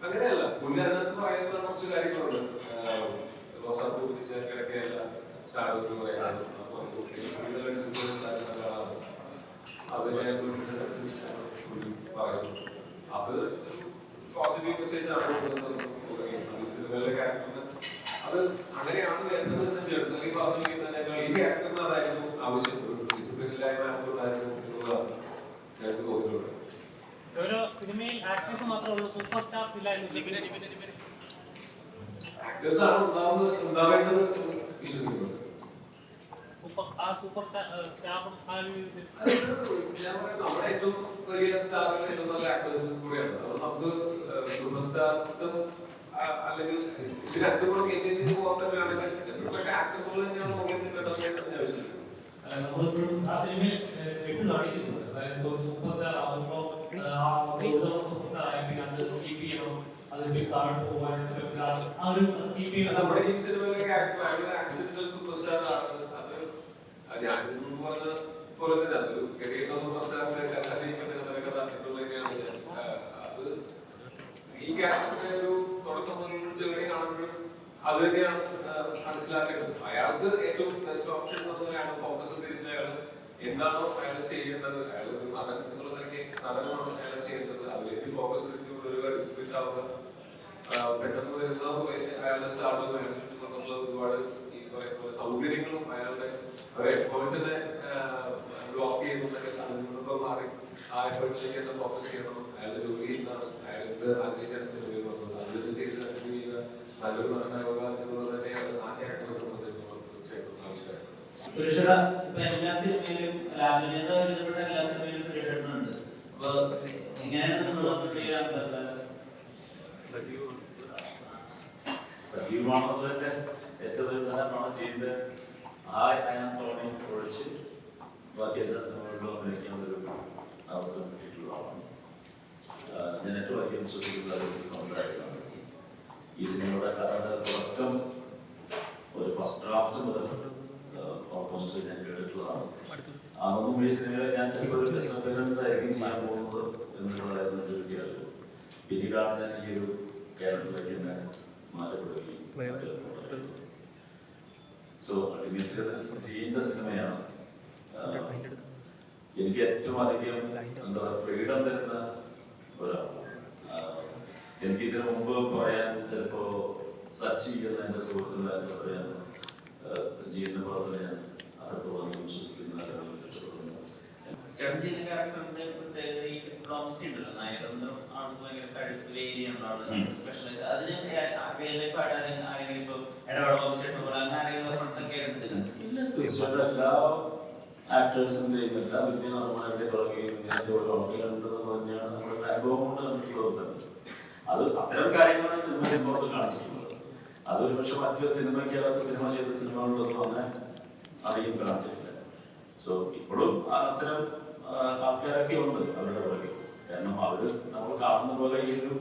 അങ്ങനെയല്ല, പുള്ളി അതിനകത്ത് പറയുന്ന കുറച്ച് കാര്യങ്ങളുണ്ട്. റോസാപ്പൂ പിടിച്ച കിടക്കയല്ല സ്റ്റാർട്ട് എന്ന് പറയുന്നത്. അതിനെ പറയുന്നു. അത് പോസിറ്റീവ് മെസ്സേജ് ആണ് സിനിമയിലെ ക്യാരക്ടറിന് അത് അങ്ങനെയാണ് വേണ്ടത് എന്ന് ജനറലി പറഞ്ഞിരിക്കുന്നതിനേക്കാൾ ഈ ക്യാരക്ടറിന് അതായിരുന്നു ആവശ്യം. ഒരു ഡിസിപ്ലിൻ ഇല്ലായ്മ ഉണ്ടായിരുന്നു എന്നുള്ളതാണ് ഞങ്ങൾക്ക് തോന്നിയിട്ടുള്ളത്. ഓരോ സിനിമയിൽ ആക്ടേഴ്സ് മാത്രമേ ഉള്ളൂ, സൂപ്പർ സ്റ്റാർസ് ഇല്ല. ആക്ടേഴ്സ് ആണ് ഉണ്ടാവേണ്ടത് വിശ്വസിക്കുന്നത്. സൂപ്പർ സ്റ്റാറും നമ്മുടെ ഏറ്റവും വലിയ സ്റ്റാറുകൾ ഏറ്റവും നല്ല ആക്ടേഴ്സ് കൂടെയാണ്. അത് നമുക്ക് സൂപ്പർ സ്റ്റാർട്ടും അല്ലെങ്കിൽ ഇതിനകത്ത് കൂടെ മെയിൻറ്റെയിൻ പോകാൻ പറ്റുകയാണെങ്കിൽ പക്ഷേ ആക്ടറുകൾ തന്നെയാണ് നോക്കിയിട്ട് ഞാൻ വിശ്വസിക്കുന്നത്. നമ്മളിപ്പോഴും ആ സിനിമയിൽ എട്ട് കാണിക്കുന്നുണ്ട്. അതായത് സൂപ്പർ സ്റ്റാർ ആകുമ്പോൾ സൂപ്പർ സ്റ്റാർ ആയെങ്കിൽ അത് കീപ്പ് ചെയ്യണം, അത് താഴോട്ട് പോകാൻ ആ ഒരു കീപ്പ് ചെയ്യണം. നമ്മുടെ ഈ സിനിമയിലെ ക്യാരക്ടർ ആക്സിഡന്റൽ സൂപ്പർ സ്റ്റാർ ആണ്. അത് ഞാൻ പറഞ്ഞ പോലെ തന്നെ അതൊരു സൂപ്പർ സ്റ്റാറിന്റെ കഥ എന്നുള്ളതിനെയാണ് അത് ഈ ക്യാരക്ടറിന്റെ ഒരു തുടക്കം മുതലുള്ള ജേർണി കാണുമ്പോഴും അത് തന്നെയാണ് മനസ്സിലാക്കേണ്ടത്. അയാൾക്ക് ഏറ്റവും ബെസ്റ്റ് ഓപ്ഷൻ എന്നുള്ളതാണ് ഫോക്കസ് തിരിച്ച് അയാൾ എന്താണോ അയാൾ ചെയ്യേണ്ടത്. അയാൾ ഒരു നടൻ എന്നുള്ള നിലയ്ക്ക് നടനാണ് അയാൾ ചെയ്യേണ്ടത്. അതിലേക്ക് ഫോക്കസ് തിരിച്ച് ഒരു ഡിസിപ്ലിൻ ആവുക. പെട്ടെന്ന് വരുന്ന അയാളുടെ സ്റ്റാർട്ടും അയാളുടെ ഒരുപാട് ഈ പറയുന്ന സൗകര്യങ്ങളും അയാളുടെ ഒരു എഫേർട്ടിനെ ബ്ലോക്ക് ചെയ്യുന്നുണ്ടെങ്കിൽ അതിൽ നിന്നൊക്കെ മാറി ആ എഫേർട്ടിലേക്ക് തന്നെ ഫോക്കസ് ചെയ്യണം. അയാളുടെ ജോലിയിൽ നിന്നാണ് അയാൾ എന്ത് ആഗ്രഹിച്ചാണ് സിനിമയിൽ വന്നത് അതിൽ ചെയ്ത് ചെയ്യുക. നല്ലൊരു നടനാവുക എന്നുള്ളത് തന്നെയാണ് ആ ക്യാരക്ടറെ സംബന്ധിച്ചിടത്തോളം തീർച്ചയായിട്ടും ആവശ്യമായിട്ടുള്ളത്. സുരേഷേട്ടാ ഇപ്പൊ എല്ലാ സിനിമയിലും ലാവ്ലിയുടെ ഒരുവിധപ്പെട്ട എല്ലാ സിനിമയിലും സുരേഷേട്ടനുണ്ട്. അപ്പൊ എങ്ങനെയാണ് നിങ്ങൾ സജീവമാണെന്നതിന്റെ ഏറ്റവും വലിയ ഉദാഹരണമാണ് ചെയ്യുന്നത്. ഹായ് അയാൻ തോണി ഒഴിച്ച് ബാക്കി എല്ലാ സിനിമകളിലും അഭിനയിക്കാൻ ഒരു അവസരം കിട്ടിയിട്ടുള്ളതാണ്. ഞാൻ ഏറ്റവും അധികം വിശ്വസിക്കുന്ന ഒരു സമുദായമാണ് ഈ സിനിമയുടെ കഥയുടെ തുടക്കം. ഒരു ഫസ്റ്റ് ഡ്രാഫ്റ്റ് മുതൽ ഓൾമോസ്റ്റ് ഞാൻ കേട്ടിട്ടുള്ളതാണ്. അതൊന്നും ഈ സിനിമയിൽ ഞാൻ ചിലപ്പോൾ ഒരു ബെസ്റ്റ് അപ്പിയറൻസ് ആയിരിക്കും ചെയ്യാൻ പോകുന്നത് എന്നുള്ളതായിരുന്നു എൻ്റെ വിദ്യാർത്ഥി. പിന്നീടാണ് ഞാൻ ഈ ഒരു ക്യാരക്ടറിലേക്ക് തന്നെ മാറ്റപ്പെടുകയും സോ അൾട്ടിമേറ്റ്ലി ചെയ്യേണ്ട സിനിമയാണ്. എനിക്ക് ഏറ്റവും അധികം എന്താ പറയുക ഫ്രീഡം തരുന്ന ഒരാളാണ്. എനിക്ക് ഇതിനു മുമ്പ് പറയാൻ ചിലപ്പോ സച്ചി എന്ന എന്റെ സുഹൃത്തുക്കളെ ചിലപ്പോൾ ഞാൻ ചെയ്യുന്ന പോലെ ഞാൻ അത്രത്തോളം വിശ്വസിക്കുന്ന ഇഷ്ടപ്പെടുന്നു. ചേട്ടൻ ചെയ്യുന്ന ക്യാരക്ടറിന്റെ പ്രത്യേകത ഈ പ്രോമിസി ഉണ്ടല്ലോ, നായകന്റെ ആൾക്ക് ഭയങ്കര കഴിവ് വേരിയാണ് സ്പെഷ്യലൈസ്. അതിന് റിയൽ ലൈഫ് ആയിട്ട് ആരെങ്കിലും ഇപ്പൊ ഇടപെടാൻ ചേട്ടൻ പോലെ അങ്ങനെ ആരെങ്കിലും റെഫറൻസ് ഒക്കെ എടുത്തിട്ടുണ്ട്? ഇല്ല, തീർച്ചയായിട്ടും എല്ലാ ആക്ടേഴ്സിന്റെയും എല്ലാ വലിയ നടന്മാരുടെയും പുറകെയും ഇങ്ങനത്തെ ഓരോ ആൾക്കാരുണ്ടെന്ന് തന്നെയാണ് നമ്മുടെ അനുഭവം കൊണ്ട് നമുക്കുള്ളത്. അത് അത്തരം കാര്യങ്ങളാണ് സിനിമയുടെ പുറത്ത് കാണിച്ചിട്ടുള്ളത്. അതൊരു പക്ഷെ മറ്റൊരു സിനിമയ്ക്കകത്ത് സിനിമ ചെയ്ത സിനിമകളിലൊന്നും അങ്ങനെ അധികം കാണിച്ചിട്ടില്ല. സോ ഇപ്പോഴും അത്തരം ആൾക്കാരൊക്കെ ഉണ്ട് അവരുടെ പുറകെ. കാരണം അവർ നമ്മൾ കാണുന്ന പോലെ ഈ ഒരു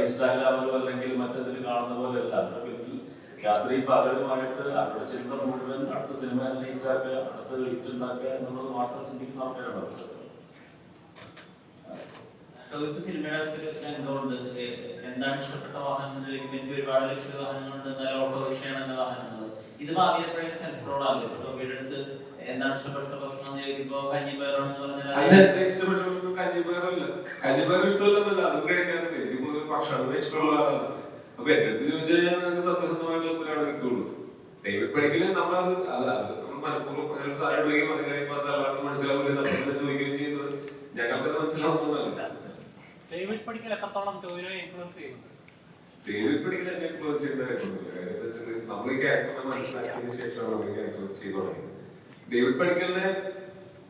ഇൻസ്റ്റാഗ്രാമിലോ അല്ലെങ്കിൽ മറ്റേതിൽ കാണുന്ന പോലെ അല്ല. അവരുടെ പിന്നിൽ രാത്രി പകലുമായിട്ട് അവരുടെ ചിന്ത മുഴുവൻ അടുത്ത സിനിമ ഹിറ്റാക്കുക, അടുത്ത ഹിറ്റ് ഉണ്ടാക്കുക എന്നുള്ളത് മാത്രം ചിന്തിക്കുന്ന ആൾക്കാരാണ് അവർക്ക്. സിനിമയുടെ അകത്തൊരു രംഗമുണ്ട്, എന്താണ് ഇഷ്ടപ്പെട്ട വാഹനം എന്ന് ചോദിക്കുമ്പോൾ എനിക്ക് ഒരുപാട് ലക്ഷ്യ വാഹനങ്ങളുണ്ട്, എന്നാലും ഓട്ടോറിക്ഷയാണ് എന്ന വാഹനം എന്നുള്ളത്. ഇത് ഭാവിയിൽ സെൽഫ് റോഡാവില്ല. ടോബിയുടെ അടുത്ത് എന്താണ് ഇഷ്ടപ്പെട്ട ഭക്ഷണം എന്ന് ചോദിക്കുമ്പോ കഞ്ഞിപ്പയറാണെന്ന് പറഞ്ഞാൽ ഇഷ്ടപ്പെട്ട ഭക്ഷണം കഞ്ഞിപ്പയറല്ല. കഞ്ഞിപ്പയർ ഇഷ്ടമല്ലെന്നല്ല, അത് കഴിക്കാറുണ്ട്. എനിക്ക് ഭക്ഷണം ഇഷ്ടമുള്ള ആളാണ്. അപ്പൊ എന്റെ അടുത്ത് ചോദിച്ചാൽ ഞാൻ സത്യസന്ധമായിട്ടുള്ള ഉത്തരവാണ് കിട്ടുള്ളൂ. ഡേവിഡ് പടിക്കല് നമ്മളത് മനഃപൂർവ്വം സാധനം ഇടുകയും അത് കഴിയുമ്പോൾ അത് എല്ലാവർക്കും മനസ്സിലാവില്ല നമ്മൾ ചോദിക്കുകയും ചെയ്യുന്നത് ഞങ്ങൾക്കത് മനസ്സിലാവുന്നതല്ല. ഡേവിഡ് പടിക്കൽ എത്രത്തോളം ടോവിനോയെ ഇൻഫ്ലുവൻസ് ചെയ്യുന്നുണ്ട്? ഡേവിഡ് പടിക്കൽ എന്നെ ഇൻഫ്ലുവൻസ് ചെയ്യുന്ന കാര്യമൊന്നുമില്ല. നമ്മൾ ഈ ക്യാരക്ടറിനെ മനസ്സിലാക്കിയതിനു ശേഷമാണ് നമ്മൾ ഈ ക്യാരക്ടർ ചെയ്തു തുടങ്ങിയത്. ഡേവിഡ് പടിക്കലിനെ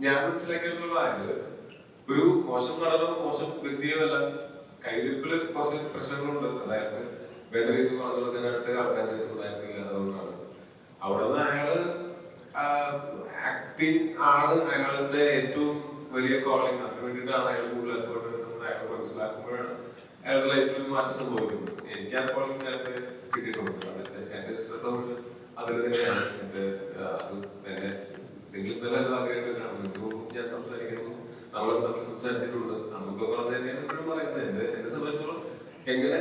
ഞാൻ മനസ്സിലാക്കിയെടുത്തുള്ള ആയത് ഒരു മോശം നടനോ മോശം വ്യക്തിയുമല്ല. കൈതിരിപ്പില് കുറച്ച് പ്രശ്നങ്ങളുണ്ട്. അതായത് വേണ്ട രീതിയിൽ പറഞ്ഞു കൊടുക്കാനായിട്ട് ആൾക്കാരുടെ ഉണ്ടായിരുന്നില്ല. അതുകൊണ്ടാണ് അവിടെ നിന്ന് അയാള് ആക്ടിങ് ആണ് അയാളുടെ ഏറ്റവും വലിയ കോളിംഗ്. അതിന് വേണ്ടിയിട്ടാണ് അയാൾ കൂടുതൽ എഫേർട്ട് എടുക്കുന്നത്. അയാൾ മനസ്സിലാക്കുമ്പോഴാണ് അയാളുടെ ലൈഫിൽ ഒരു മാറ്റം സംഭവിക്കുന്നത്. എനിക്ക് ആ കോളിംഗ് നേരത്തെ കിട്ടിയിട്ടുണ്ട്. എന്റെ ശ്രദ്ധ അതിൽ തന്നെയാണ്. എന്റെ അത് എന്നെ നിങ്ങൾ ഇന്നലെ ആദ്യമായിട്ട് കാണുന്നു. ഞാൻ സംസാരിക്കുന്നു, നമ്മൾ തമ്മിൽ സംസാരിച്ചിട്ടുണ്ട്. അതൊക്കെ പറഞ്ഞ് തന്നെയാണ് ഇപ്പോഴും പറയുന്നത്. എന്നെ സംബന്ധിച്ചിടത്തോളം എങ്ങനെ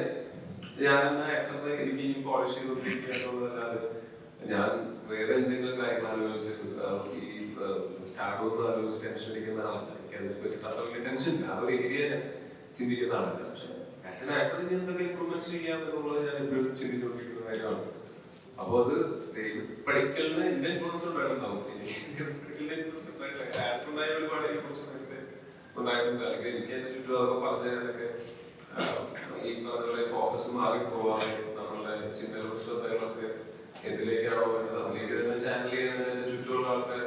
ഞാനെന്ന ആക്ടറിനെ എനിക്ക് ഇനി പോളിഷ് ചെയ്തുകൊണ്ടിരിക്കുകയെന്നുള്ളതല്ലാതെ ഞാൻ വേറെ എന്തെങ്കിലും കാര്യങ്ങൾ ആലോചിച്ച് ഈ സ്റ്റാർട്ട് ആലോചിച്ച് ടെൻഷൻ അടിക്കുന്ന ആളല്ല. എനിക്ക് അതിനെ പറ്റിയിട്ട് അത്ര വലിയ ടെൻഷൻ ഇല്ല. ആ ഒരു ഏരിയ ഞാൻ ചിന്തിക്കുന്ന ആളല്ല. പക്ഷെ ആസ് എൻ ആക്ടർ ഇനി എന്തൊക്കെ ഇമ്പ്രൂവ്മെന്റ്സ് ചെയ്യാം എന്നുള്ളത് ഞാൻ എപ്പോഴും ചിന്തിച്ചുകൊണ്ടിരിക്കുന്ന കാര്യമാണ്. അപ്പൊ അത് പഠിക്കലിന് എന്റെ ഇൻഫ്ലുവൻസ് ഉണ്ടായിട്ടുണ്ടാവും. പഠിക്കലിന്റെ ഇൻഫ്ലുവൻസ് ഉണ്ടായിട്ടില്ല. ആക്ടറുണ്ടായ ഒരുപാട് ഇൻഫ്ലുവൻസ് ഉണ്ടായിട്ടുണ്ട്. അല്ലെങ്കിൽ എനിക്ക് എന്റെ ചുറ്റും അതൊക്കെ പറഞ്ഞു തരാനൊക്കെ ഈ പറഞ്ഞ ഫോക്കസ് മാറി പോവാതെ നമ്മളുടെ ചിന്തകളും ശ്രദ്ധകളൊക്കെ എന്തിലേക്കാണോ വരുന്നത് അതിലേക്ക് തന്നെ ചാനൽ ചെയ്യുന്നതിന് എന്റെ ചുറ്റുമുള്ള ആൾക്കാർ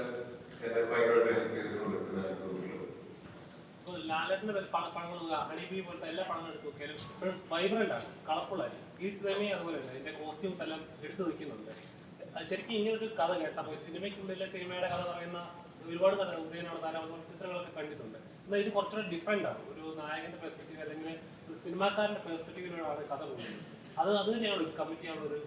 എന്നെ ഭയങ്കരമായിട്ട് ഹെൽപ്പ് ചെയ്തിട്ടുണ്ട്. ലാലേട്ടന്റെ പടങ്ങൾ ഹണിബി പോലത്തെ എല്ലാ പടങ്ങളും എടുത്തു നോക്കിയാലും ഇപ്പോഴും വൈബ്രന്റ് ആണ്, കളർഫുൾ ആയി. ഈ സിനിമയും അതുപോലെ തന്നെ ഇതിന്റെ കോസ്റ്റ്യൂംസ് എല്ലാം എടുത്തു നിൽക്കുന്നുണ്ട്. ശരിക്കും ഇങ്ങനെ ഒരു കഥ കേട്ടപ്പോൾ സിനിമയ്ക്കുള്ളിലെ സിനിമയുടെ കഥ പറയുന്ന ഒരുപാട് കഥ ഉദയനാണ് ധാരാളം ചിത്രങ്ങളൊക്കെ കണ്ടിട്ടുണ്ട്. എന്നാൽ ഇത് കുറച്ചുകൂടെ ഡിഫറെന്റ് ആണ്. ഒരു നായകന്റെ പെർസ്പെക്റ്റീവ് അല്ലെങ്കിൽ ഒരു സിനിമാക്കാരന്റെ പെർസ്പെക്റ്റീവിലൂടെയാണ് കഥ പോകുന്നത്. അത് തന്നെയാണ് കമ്മിറ്റ് ചെയ്യാനുള്ള ഒരു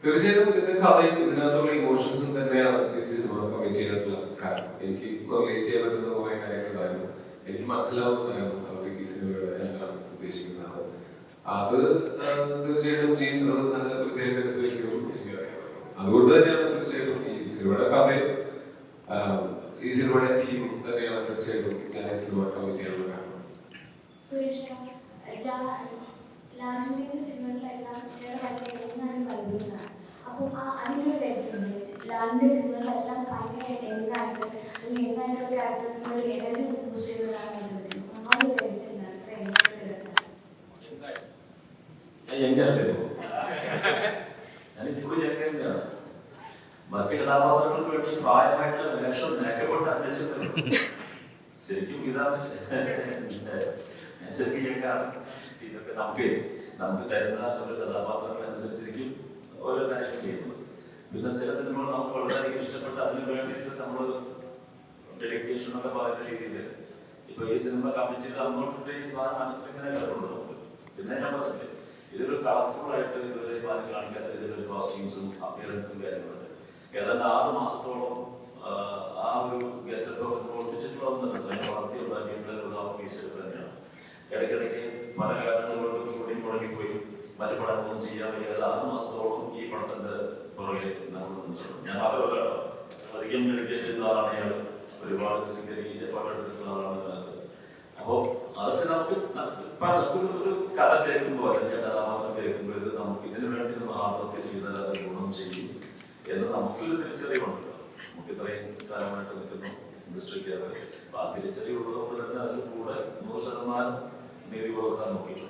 തീർച്ചയായിട്ടും ഇതിന്റെ കഥയും ഇതിനകത്തുള്ള ഇമോഷൻസും തന്നെയാണ് ഈ സിനിമ കമ്മിറ്റ് ചെയ്യാനുള്ള കാരണം. എനിക്ക് റിലേറ്റ് ചെയ്യാൻ പറ്റുന്ന കുറെ കാര്യങ്ങളുണ്ടായിരുന്നു. എനിക്ക് മനസ്സിലാവുന്നതായിരുന്നു അവർ ഈ സിനിമയുടെ എന്താണ് ഉദ്ദേശിക്കുന്നത്. അത് തീർച്ചയായിട്ടും ചെയ്യുന്നത് നല്ല പ്രത്യേകം എടുത്ത് വയ്ക്കുമെന്നും എനിക്കറിയാം. അതുകൊണ്ട് തന്നെയാണ് തീർച്ചയായിട്ടും ഈ സിനിമയുടെ കഥയും ഈ സിനിമയുടെ ടീമും തന്നെയാണ് തീർച്ചയായിട്ടും ഞാൻ ഈ സിനിമ കമ്മിറ്റ് ചെയ്യാനുള്ള കാരണം. ലാൽജുവിന്റെ സിനിമകളിലെല്ലാം അപ്പോൾ അതിനൊരു രസമുണ്ട്. ലാലിന്റെ സിനിമകളിലെല്ലാം ഭയങ്കരമായിട്ട് എന്തായിട്ട് അല്ലെങ്കിൽ എന്തായിട്ടുള്ള ക്യാരക്ടേഴ്സിന് ഒരു എനർജി ബൂസ്റ്റ് ചെയ്യുന്നതാണ്. ആ ഒരു രസം മറ്റു കഥാപാത്രങ്ങൾക്ക് വേണ്ടി പ്രായമായിട്ടുള്ള വേഷം മേക്കപ്പെട്ട് അന്വേഷിച്ചിട്ടുണ്ട്. ശരിക്കും ഇതാണ് ശരിക്കും ഞങ്ങൾക്കാണ് ഇതൊക്കെ നമുക്ക് തരുന്ന ഒരു കഥാപാത്രങ്ങൾ അനുസരിച്ചിരിക്കും ഓരോ കാര്യങ്ങൾ ചെയ്യുന്നത്. പിന്നെ ചില സിനിമകൾ നമുക്ക് വളരെയധികം ഇഷ്ടപ്പെട്ട് അതിന് വേണ്ടിയിട്ട് നമ്മൾ ഡെഡിക്കേഷൻ ഒക്കെ പറയുന്ന രീതിയിൽ ഇപ്പൊ ഈ സിനിമ കമ്മിറ്റ് ചെയ്ത് അങ്ങോട്ട് ഈ സാധനം മനസ്സിലിങ്ങനെ കിടക്കുന്നുണ്ട് നമുക്ക്. പിന്നെ ഞാൻ പറഞ്ഞില്ലേ ഇതൊരു കളർഫുൾ ആയിട്ട് ഇതുവരെ കാണിക്കാത്ത ഇതിലൊരു കോസ്റ്റ്യൂംസും അപ്പിയറൻസും കാര്യങ്ങളുണ്ട്. ഏതാണ്ട് 6 മാസത്തോളം ആ ഒരു ഗെറ്റപ്പ് ഒട്ടിച്ചിട്ടുള്ള സ്വയം വളർത്തി ഉണ്ടാക്കിയിട്ടുള്ള ഓഫീസെടുത്ത് തന്നെയാണ്. ഇടയ്ക്കിടയ്ക്ക് പല കാരണങ്ങളോടും ഷൂട്ടിംഗ് മുടങ്ങിപ്പോയി മറ്റു പടങ്ങളൊന്നും ചെയ്യാൻ വയ്യാതെ 6 മാസത്തോളം ഈ പടത്തിന്റെ പുറകെ നമ്മൾ നിന്നിട്ടുണ്ട്. ഞാൻ മാത്രമല്ല അധികം ഡെഡിക്കേറ്റ് ചെയ്യുന്ന ആളാണ് ഞാൻ. ഒരുപാട് ഫിസിക്കലി എഫേർട്ട് എടുത്തിട്ടുള്ള ആളാണ് ഇതിനകത്ത്. അപ്പോൾ അതൊക്കെ നമുക്ക് ഒരു കഥ കേൾക്കുമ്പോൾ അല്ലെങ്കിൽ കഥാപാത്രം കേൾക്കുമ്പോൾ ഇത് നമുക്ക് ഇതിനു വേണ്ടി നമ്മൾ ഹാർഡ് വർക്ക് ചെയ്താൽ അത് ഗുണം ചെയ്യും എന്ന് നമുക്കൊരു തിരിച്ചറിവുണ്ട്. നമുക്ക് ഇത്രയും കാലമായിട്ട് നിൽക്കുന്നു ഇൻഡസ്ട്രിക്ക്. അപ്പൊ ആ തിരിച്ചറിവുള്ളതുകൊണ്ട് തന്നെ അതിൽ കൂടെ 100% നീതി പുലർത്താൻ നോക്കിയിട്ടുണ്ട്.